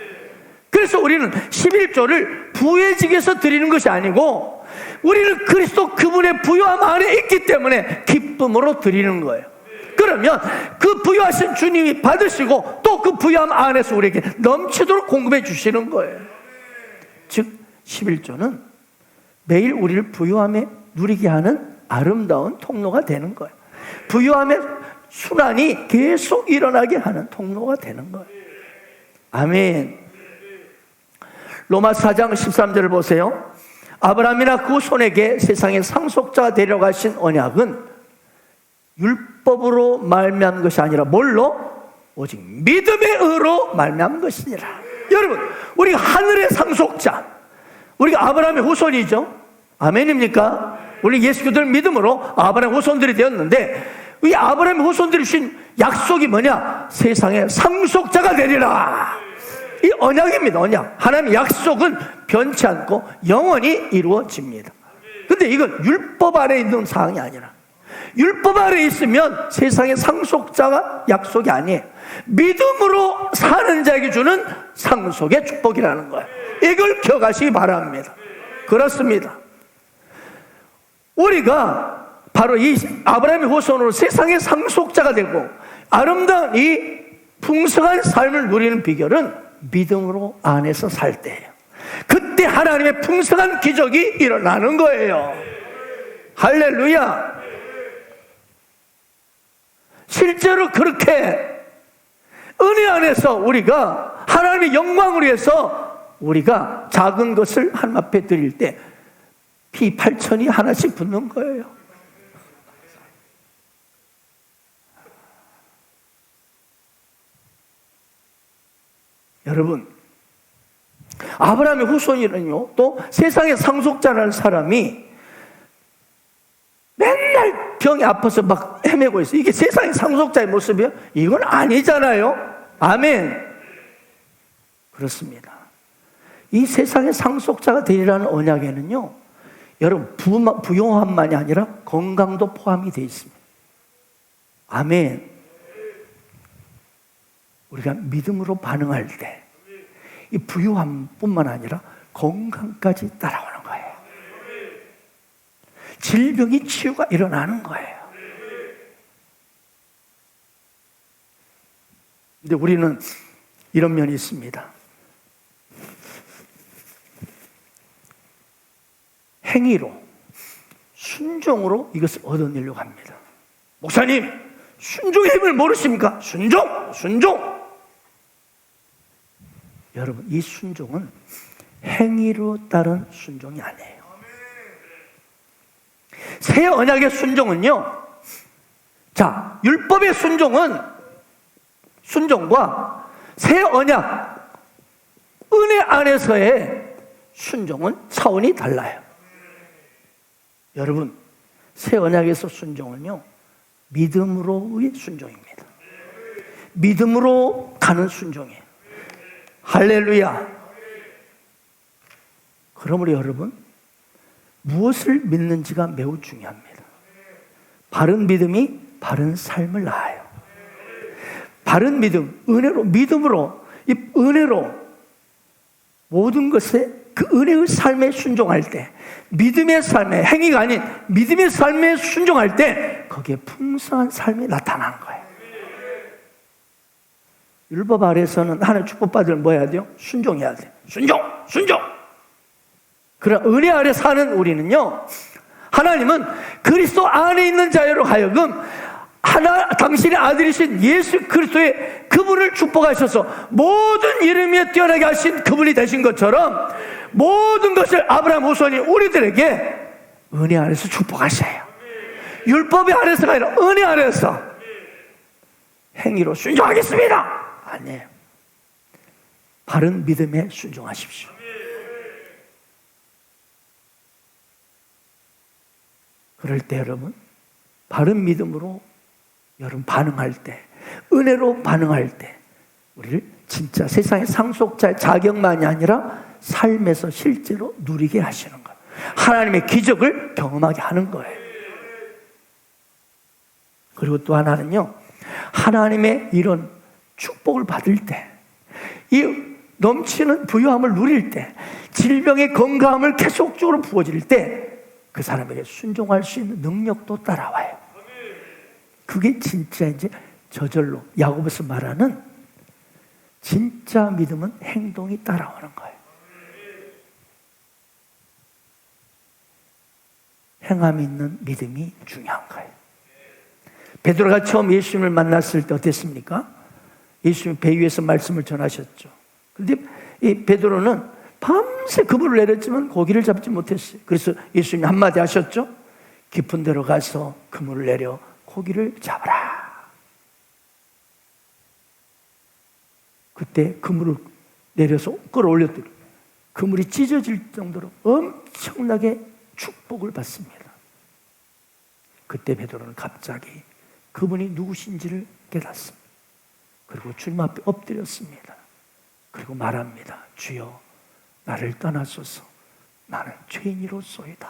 그래서 우리는 11조를 부해지게서 드리는 것이 아니고, 우리는 그리스도 그분의 부요함 안에 있기 때문에 기쁨으로 드리는 거예요. 그러면 그 부요하신 주님이 받으시고 또 그 부요함 안에서 우리에게 넘치도록 공급해 주시는 거예요. 즉 11조는 매일 우리를 부요함에 누리게 하는 아름다운 통로가 되는 거예요. 부요함의 순환이 계속 일어나게 하는 통로가 되는 거예요. 아멘. 로마 4장 13절을 보세요. 아브라함이나 그 손에게 세상의 상속자가 되려가신 언약은 율법으로 말미암은 것이 아니라 뭘로? 오직 믿음의 의로 말미암은 것이니라. 여러분, 우리가 하늘의 상속자, 우리가 아브라함의 후손이죠. 아멘입니까? 우리 예수 그리스도를 믿음으로 아브라함의 후손들이 되었는데, 이 아브라함의 후손들이 주신 약속이 뭐냐? 세상의 상속자가 되리라. 이 언약입니다. 언약. 하나님의 약속은 변치 않고 영원히 이루어집니다. 근데 이건 율법 아래에 있는 사항이 아니라, 율법 아래에 있으면 세상의 상속자가 약속이 아니에요. 믿음으로 사는 자에게 주는 상속의 축복이라는 거예요. 이걸 기억하시기 바랍니다. 그렇습니다. 우리가 바로 이 아브라함의 후손으로 세상의 상속자가 되고 아름다운 이 풍성한 삶을 누리는 비결은 믿음으로 안에서 살 때예요. 그때 하나님의 풍성한 기적이 일어나는 거예요. 할렐루야. 실제로 그렇게 은혜 안에서 우리가 하나님의 영광을 위해서 우리가 작은 것을 하나님 앞에 드릴 때 피 8천이 하나씩 붙는 거예요. 여러분, 아브라함의 후손이는요, 또 세상의 상속자라는 사람이 맨날 병이 아파서 막 헤매고 있어요. 이게 세상의 상속자의 모습이에요? 이건 아니잖아요. 아멘. 그렇습니다. 이 세상의 상속자가 되리라는 언약에는요, 여러분, 부요함만이 아니라 건강도 포함이 되어 있습니다. 아멘. 우리가 믿음으로 반응할 때 이 부요함뿐만 아니라 건강까지 따라오는 거예요. 질병이 치유가 일어나는 거예요. 근데 우리는 이런 면이 있습니다. 행위로, 순종으로 이것을 얻어내려고 합니다. 목사님, 순종의 힘을 모르십니까? 순종! 여러분, 이 순종은 행위로 따른 순종이 아니에요. 새 언약의 순종은요, 자, 율법의 순종과 새 언약, 은혜 안에서의 순종은 차원이 달라요. 여러분, 새 언약에서 순종은요, 믿음으로의 순종입니다. 믿음으로 가는 순종이에요. 할렐루야. 그러므로 여러분, 무엇을 믿는지가 매우 중요합니다. 바른 믿음이 바른 삶을 낳아요. 바른 믿음, 믿음으로, 이 은혜로 모든 것에 그 은혜의 삶에 순종할 때, 믿음의 삶에, 행위가 아닌 믿음의 삶에 순종할 때 거기에 풍성한 삶이 나타나는 거예요. 율법 아래서는 하나님 축복받으면 뭐 해야 돼요? 순종해야 돼요. 순종! 그러나 은혜 아래 사는 우리는요, 하나님은 그리스도 안에 있는 자유로 하여금 당신의 아들이신 예수 그리스도의 그분을 축복하셔서 모든 이름에 뛰어나게 하신 그분이 되신 것처럼 모든 것을 아브라함 후손인 우리들에게 은혜 안에서 축복하셔요. 율법의 아래서가 아니라 은혜 안에서 행위로 순종하겠습니다. 아니에요. 바른 믿음에 순종하십시오. 그럴 때 여러분, 바른 믿음으로 여러분 반응할 때, 은혜로 반응할 때 우리를 진짜 세상의 상속자의 자격만이 아니라 삶에서 실제로 누리게 하시는 거예요. 하나님의 기적을 경험하게 하는 거예요. 그리고 또 하나는요, 하나님의 이런 축복을 받을 때, 이 넘치는 부유함을 누릴 때, 질병의 건강함을 계속적으로 부어질 때 그 사람에게 순종할 수 있는 능력도 따라와요. 그게 진짜 이제 저절로 야고보서 말하는 진짜 믿음은 행동이 따라오는 거예요. 행함이 있는 믿음이 중요한 거예요. 베드로가 처음 예수님을 만났을 때 어땠습니까? 예수님 배 위에서 말씀을 전하셨죠. 그런데 이 베드로는 밤새 그물을 내렸지만 고기를 잡지 못했어요. 그래서 예수님이 한마디 하셨죠. 깊은 데로 가서 그물을 내려 고기를 잡아라. 그때 그물을 내려서 끌어올렸더니 그물이 찢어질 정도로 엄청나게 축복을 받습니다. 그때 베드로는 갑자기 그분이 누구신지를 깨닫습니다. 그리고 주님 앞에 엎드렸습니다. 그리고 말합니다. 주여, 나를 떠나소서. 나는 죄인이로소이다.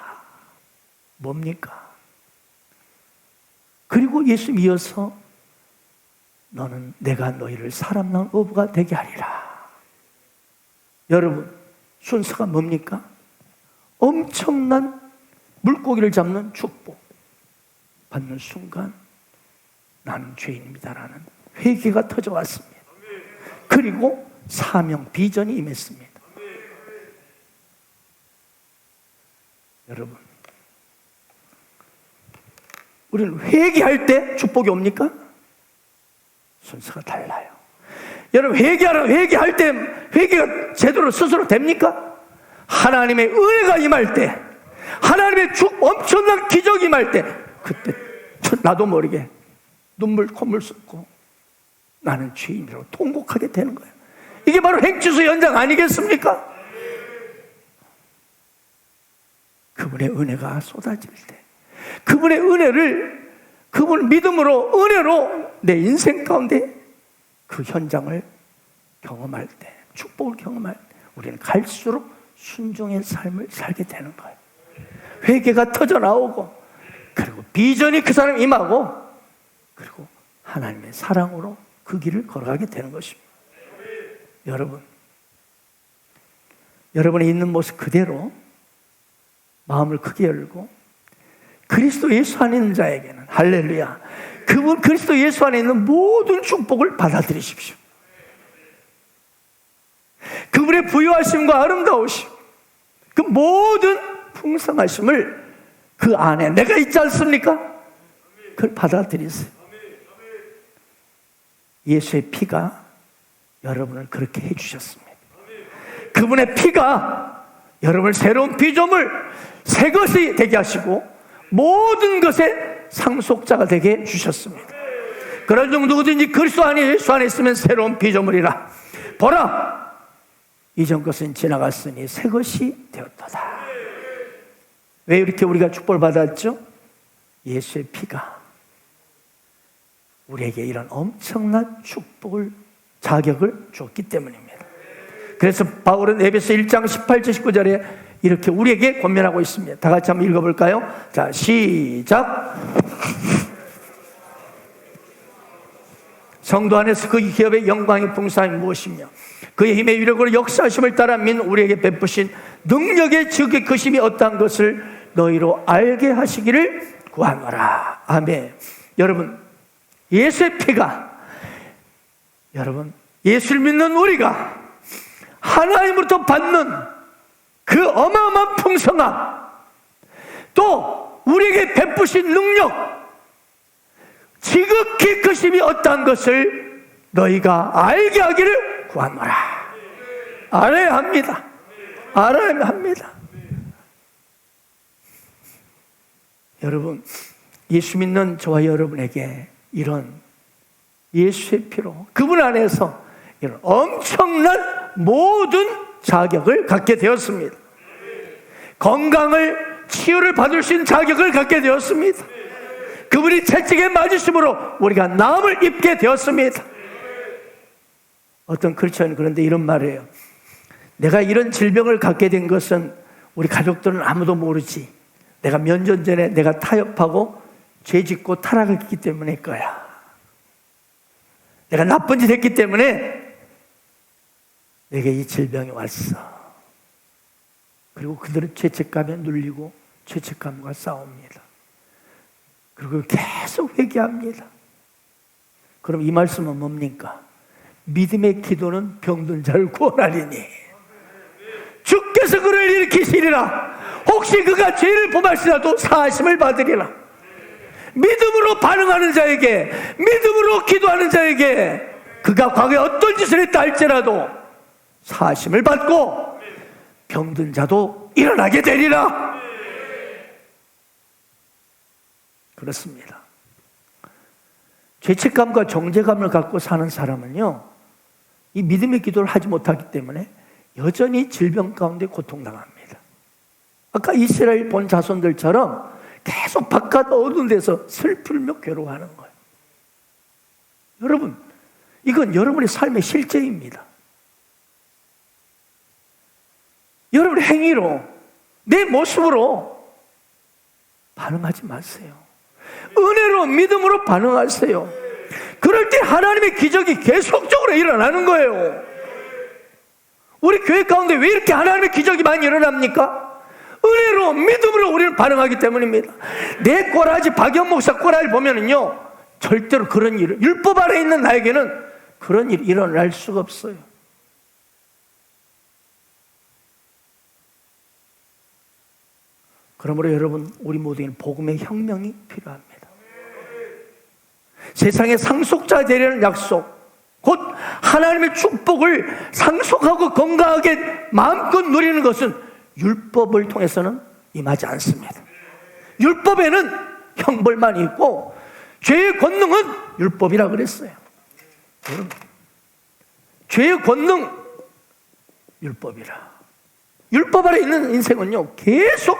뭡니까? 그리고 예수님 이어서 너는 내가 너희를 사람 낳은 어부가 되게 하리라. 여러분, 순서가 뭡니까? 엄청난 물고기를 잡는 축복 받는 순간 나는 죄인입니다라는 회개가 터져왔습니다. 그리고 사명 비전이 임했습니다. 여러분, 우리는 회개할 때 축복이 옵니까? 순서가 달라요. 여러분, 회개할 때 회개가 제대로 스스로 됩니까? 하나님의 은혜가 임할 때, 하나님의 엄청난 기적이 임할 때, 그때 나도 모르게 눈물 콧물 쏟고 나는 죄인이라고 통곡하게 되는 거예요. 이게 바로 행주수 연장 아니겠습니까? 그분의 은혜가 쏟아질 때, 그분의 은혜를, 그분 믿음으로, 은혜로 내 인생 가운데 그 현장을 경험할 때, 축복을 경험할 때 우리는 갈수록 순종의 삶을 살게 되는 거예요. 회개가 터져나오고, 그리고 비전이 그 사람에 임하고, 그리고 하나님의 사랑으로 그 길을 걸어가게 되는 것입니다. 여러분이 있는 모습 그대로 마음을 크게 열고 그리스도 예수 안에 있는 자에게는, 할렐루야, 그분 그리스도 예수 안에 있는 모든 축복을 받아들이십시오. 그분의 부유하심과 아름다우심, 그 모든 풍성하심을 그 안에 내가 있지 않습니까? 그걸 받아들이세요. 예수의 피가 여러분을 그렇게 해주셨습니다. 그분의 피가 여러분을 새로운 피조물, 새 것이 되게 하시고 모든 것의 상속자가 되게 해주셨습니다. 그런 중 누구든지 그리스도 안에 예수 안에 있으면 새로운 피조물이라. 보라, 이전 것은 지나갔으니 새 것이 되었도다. 왜 이렇게 우리가 축복을 받았죠? 예수의 피가 우리에게 이런 엄청난 축복을, 자격을 줬기 때문입니다. 그래서 바울은 에베소 1장 18절 19절에 이렇게 우리에게 권면하고 있습니다. 다 같이 한번 읽어볼까요? 자, 시작. 성도 안에서 그 기업의 영광의 풍성함이 무엇이며 그의 힘의 위력으로 역사하심을 따라 민 우리에게 베푸신 능력의 즉의 크심이 어떠한 것을 너희로 알게 하시기를 구하노라. 아멘. 여러분, 예수의 피가, 여러분, 예수를 믿는 우리가 하나님으로부터 받는 그 어마어마한 풍성함, 또 우리에게 베푸신 능력, 지극히 크심이 어떠한 것을 너희가 알게 하기를 구하노라. 알아야 합니다. 알아야 합니다. 여러분, 예수 믿는 저와 여러분에게 이런 예수의 피로 그분 안에서 이런 엄청난 모든 자격을 갖게 되었습니다. 건강을, 치유를 받을 수 있는 자격을 갖게 되었습니다. 그분이 채찍에 맞으심으로 우리가 나음을 입게 되었습니다. 어떤 크리스천은 그런데 이런 말을 해요. 내가 이런 질병을 갖게 된 것은 우리 가족들은 아무도 모르지. 내가 몇 년 전에 내가 타협하고 죄 짓고 타락했기 때문일 거야. 내가 나쁜 짓 했기 때문에 내게 이 질병이 왔어. 그리고 그들은 죄책감에 눌리고 죄책감과 싸웁니다. 그리고 계속 회개합니다. 그럼 이 말씀은 뭡니까? 믿음의 기도는 병든 자를 구원하리니 주께서 그를 일으키시리라. 혹시 그가 죄를 범할지라도 사하심을 받으리라. 믿음으로 반응하는 자에게, 믿음으로 기도하는 자에게 그가 과거에 어떤 짓을 했다 할지라도 사하심을 받고 병든 자도 일어나게 되리라. 그렇습니다. 죄책감과 정죄감을 갖고 사는 사람은요, 이 믿음의 기도를 하지 못하기 때문에 여전히 질병 가운데 고통당합니다. 아까 이스라엘 본 자손들처럼 계속 바깥 어두운 데서 슬프며 괴로워하는 거예요. 여러분, 이건 여러분의 삶의 실제입니다. 여러분의 행위로, 내 모습으로 반응하지 마세요. 은혜로, 믿음으로 반응하세요. 그럴 때 하나님의 기적이 계속적으로 일어나는 거예요. 우리 교회 가운데 왜 이렇게 하나님의 기적이 많이 일어납니까? 은혜로, 믿음으로 우리는 반응하기 때문입니다. 내 꼬라지, 박영 목사 꼬라지를 보면은요, 절대로 그런 일을, 율법 아래 있는 나에게는 그런 일이 일어날 수가 없어요. 그러므로 여러분, 우리 모두에는 복음의 혁명이 필요합니다. 세상의 상속자 되려는 약속, 곧 하나님의 축복을 상속하고 건강하게 마음껏 누리는 것은 율법을 통해서는 임하지 않습니다. 율법에는 형벌만 있고 죄의 권능은 율법이라 그랬어요. 여러분, 죄의 권능 율법이라. 율법 아래 있는 인생은요, 계속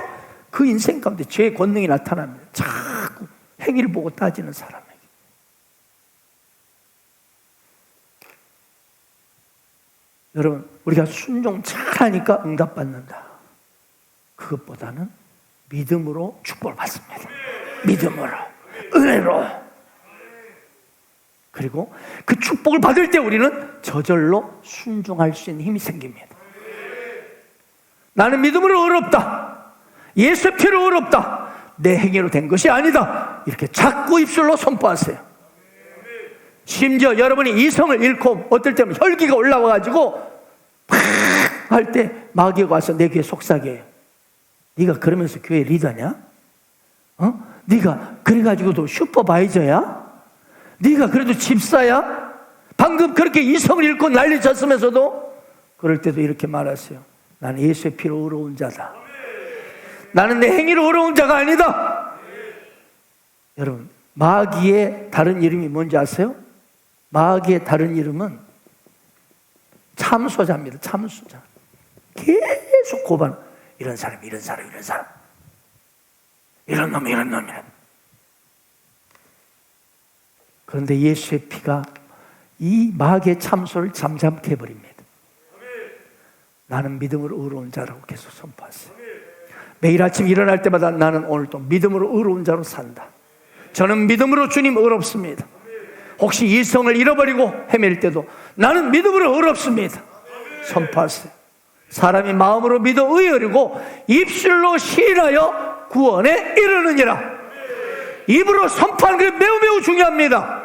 그 인생 가운데 죄의 권능이 나타납니다. 자꾸 행위를 보고 따지는 사람에게. 여러분, 우리가 순종 잘하니까 응답받는다. 그것보다는 믿음으로 축복을 받습니다. 믿음으로, 은혜로. 그리고 그 축복을 받을 때 우리는 저절로 순종할 수 있는 힘이 생깁니다. 나는 믿음으로 의롭다. 예수의 피로 의롭다. 내 행위로 된 것이 아니다. 이렇게 자꾸 입술로 선포하세요. 심지어 여러분이 이성을 잃고 어떨 때는 혈기가 올라와가지고 팍 할 때 마귀가 와서 내 귀에 속삭여요. 네가 그러면서 교회 리더냐? 네가 그래가지고도 슈퍼바이저야? 네가 그래도 집사야? 방금 그렇게 이성을 잃고 난리쳤으면서도 그럴 때도 이렇게 말하세요. 나는 예수의 피로 의로운 자다. 나는 내 행위로 의로운 자가 아니다. 여러분, 마귀의 다른 이름이 뭔지 아세요? 마귀의 다른 이름은 참소자입니다. 참소자. 계속 고발. 이런 사람, 이런 사람, 이런 사람. 이런 놈, 이런 놈, 이런. 그런데 예수의 피가 이 마귀의 참소를 잠잠케 해버립니다. 나는 믿음으로 의로운 자라고 계속 선포하세요. 매일 아침 일어날 때마다 나는 오늘도 믿음으로 의로운 자로 산다. 저는 믿음으로 주님 의롭습니다. 혹시 이성을 잃어버리고 헤맬 때도 나는 믿음으로 의롭습니다. 선포하세요. 사람이 마음으로 믿어 의여리고 입술로 시인하여 구원에 이르느니라. 입으로 선포하는 게 매우 매우 중요합니다.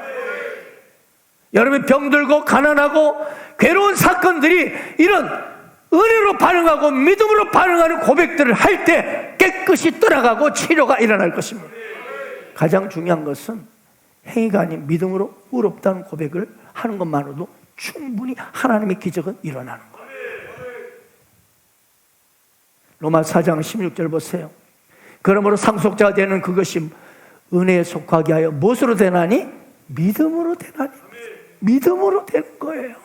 여러분이 병들고 가난하고 괴로운 사건들이 이런 은혜로 반응하고 믿음으로 반응하는 고백들을 할 때 깨끗이 떠나가고 치료가 일어날 것입니다. 가장 중요한 것은 행위가 아닌 믿음으로 의롭다는 고백을 하는 것만으로도 충분히 하나님의 기적은 일어나는 거예요. 로마 4장 16절 보세요. 그러므로 상속자가 되는 그것이 은혜에 속하게 하여 무엇으로 되나니? 믿음으로 되나니? 믿음으로 되는 거예요.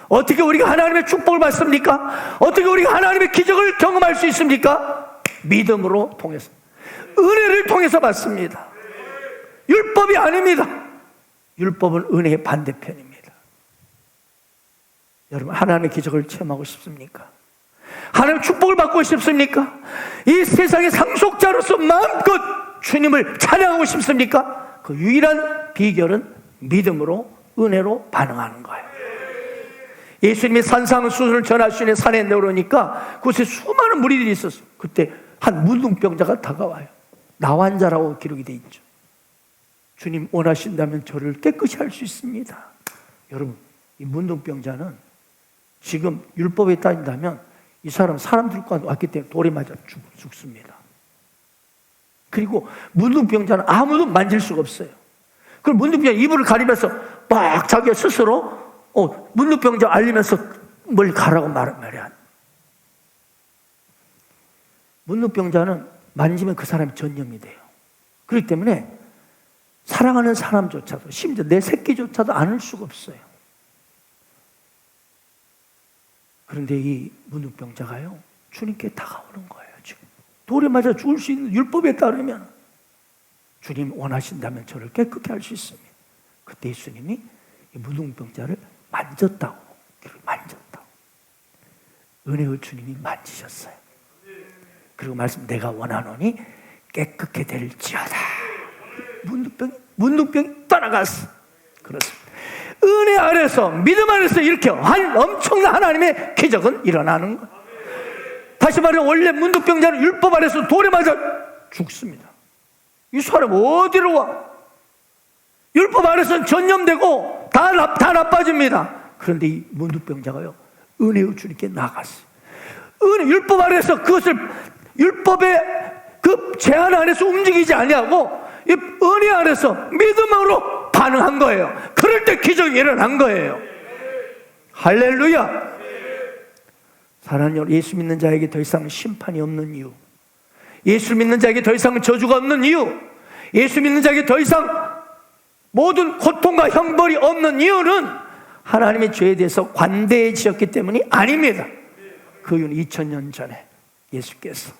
어떻게 우리가 하나님의 축복을 받습니까? 어떻게 우리가 하나님의 기적을 경험할 수 있습니까? 믿음으로 통해서, 은혜를 통해서 받습니다. 율법이 아닙니다. 율법은 은혜의 반대편입니다. 여러분, 하나님의 기적을 체험하고 싶습니까? 하나님의 축복을 받고 싶습니까? 이 세상의 상속자로서 마음껏 주님을 찬양하고 싶습니까? 그 유일한 비결은 믿음으로, 은혜로 반응하는 거예요. 예수님이 산상수훈을 전하시는 산에 내려오니까 그곳에 수많은 무리들이 있었어요. 그때 한 문둥병자가 다가와요. 나환자라고 기록이 되어 있죠. 주님 원하신다면 저를 깨끗이 할 수 있습니다. 여러분, 이 문둥병자는 지금 율법에 따진다면 이 사람들과 왔기 때문에 돌에 맞아 죽습니다. 그리고 문둥병자는 아무도 만질 수가 없어요. 그럼 문둥병자 이불을 가리면서 막 자기 스스로 문둥병자 알리면서 멀리 가라고 말이야. 문둥병자는 만지면 그 사람이 전염이 돼요. 그렇기 때문에 사랑하는 사람조차도, 심지어 내 새끼조차도 안을 수가 없어요. 그런데 이 문둥병자가요, 주님께 다가오는 거예요. 지금 돌에 맞아 죽을 수 있는 율법에 따르면 주님 원하신다면 저를 깨끗게 할 수 있습니다. 그때 예수님이 이 문둥병자를 만졌다고, 만졌다고. 은혜의 주님이 만지셨어요. 그리고 말씀, 내가 원하노니 깨끗게 될지어다. 문둥병이 떠나갔어. 그렇습니다. 은혜 안에서, 믿음 안에서 이렇게 엄청난 하나님의 기적은 일어나는 거예요. 다시 말해, 원래 문둥병자는 율법 안에서 돌에 맞아 죽습니다. 이 사람 어디로 와? 율법 안에서는 전염되고 다 나빠집니다. 그런데 이 문둥병자가요, 은혜의 주님께 나갔어요. 율법 안에서 그것을, 율법의 그 제한 안에서 움직이지 아니하고 이 은혜 안에서 믿음으로 반응한 거예요. 그럴 때 기적이 일어난 거예요. 할렐루야. 사랑하는 여러분, 예수 믿는 자에게 더 이상 심판이 없는 이유, 예수 믿는 자에게 더 이상 저주가 없는 이유, 예수 믿는 자에게 더 이상 모든 고통과 형벌이 없는 이유는 하나님의 죄에 대해서 관대해지셨기 때문이 아닙니다. 그 이유는 2000년 전에 예수께서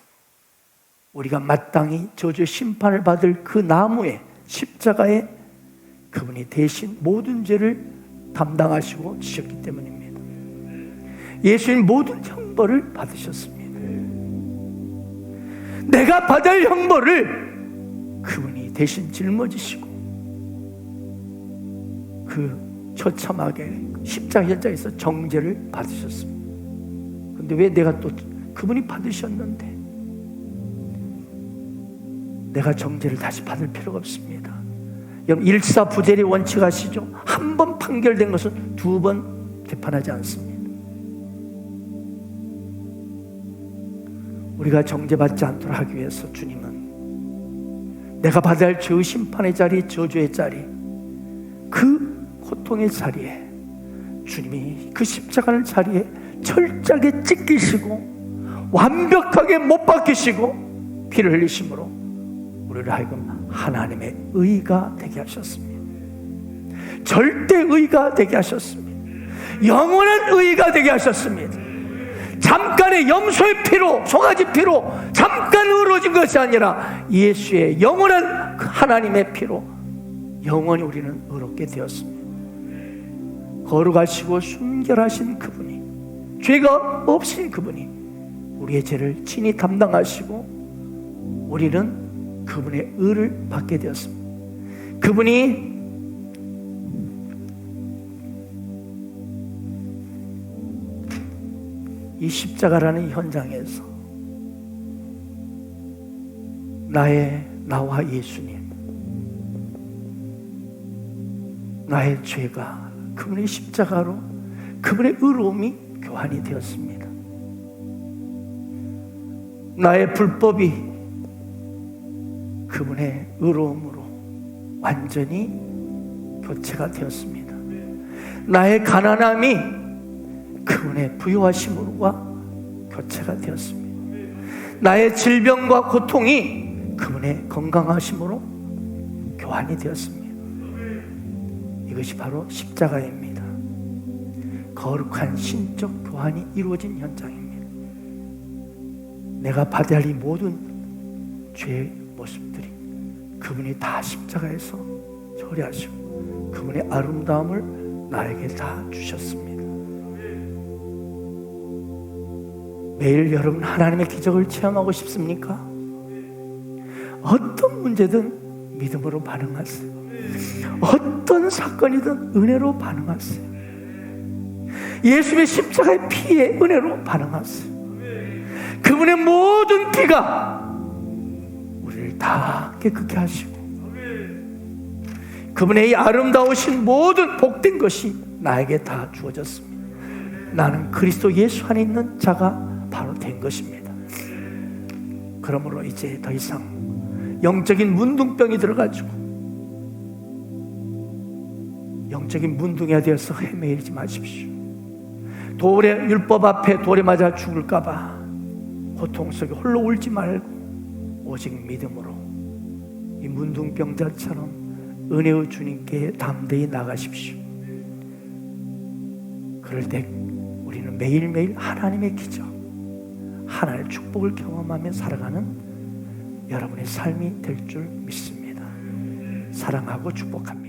우리가 마땅히 저주의 심판을 받을 그 나무에, 십자가에 그분이 대신 모든 죄를 담당하시고 지셨기 때문입니다. 예수님 모든 형벌을 받으셨습니다. 내가 받을 형벌을 그분이 대신 짊어지시고 그 처참하게 십자가 현장에서 정죄를 받으셨습니다. 그런데 왜 내가 또 그분이 받으셨는데 내가 정죄를 다시 받을 필요가 없습니다. 여러분, 일사부재리 원칙 아시죠? 한 번 판결된 것은 두 번 재판하지 않습니다. 우리가 정죄받지 않도록 하기 위해서 주님은 내가 받아야 할 죄의 심판의 자리, 저주의 자리, 그 고통의 자리에 주님이 그 십자가의 자리에 철저하게 찢기시고 완벽하게 못 박히시고 피를 흘리심으로 우리를 하여금 하나님의 의가 되게 하셨습니다. 절대 의가 되게 하셨습니다. 영원한 의가 되게 하셨습니다. 잠깐의 염소의 피로, 송아지 피로 잠깐 의로워진 것이 아니라 예수의 영원한 하나님의 피로 영원히 우리는 의롭게 되었습니다. 거룩하시고 순결하신 그분이, 죄가 없으신 그분이 우리의 죄를 친히 담당하시고 우리는 그분의 의를 받게 되었습니다. 그분이 이 십자가라는 현장에서 나와 예수님, 나의 죄가 그분의 십자가로 그분의 의로움이 교환이 되었습니다. 나의 불법이 그분의 의로움으로 완전히 교체가 되었습니다. 나의 가난함이 그분의 부유하심으로와 교체가 되었습니다. 나의 질병과 고통이 그분의 건강하심으로 교환이 되었습니다. 이것이 바로 십자가입니다. 거룩한 신적 교환이 이루어진 현장입니다. 내가 받아야 할 이 모든 죄의 모습들이 그분이 다 십자가에서 처리하시고 그분의 아름다움을 나에게 다 주셨습니다. 매일 여러분 하나님의 기적을 체험하고 싶습니까? 어떤 문제든 믿음으로 반응하세요. 어떤 사건이든 은혜로 반응하세요. 예수의 십자가의 피에 은혜로 반응하세요. 그분의 모든 피가 우리를 다 깨끗게 하시고 그분의 이 아름다우신 모든 복된 것이 나에게 다 주어졌습니다. 나는 그리스도 예수 안에 있는 자가 바로 된 것입니다. 그러므로 이제 더 이상 영적인 문둥병이 들어가지고 영적인 문둥이가 되어서 헤매이지 마십시오. 돌의 율법 앞에 돌에 맞아 죽을까봐 고통 속에 홀로 울지 말고 오직 믿음으로 이 문둥병자처럼 은혜의 주님께 담대히 나가십시오. 그럴 때 우리는 매일매일 하나님의 기적, 하나님의 축복을 경험하며 살아가는 여러분의 삶이 될 줄 믿습니다. 사랑하고 축복합니다.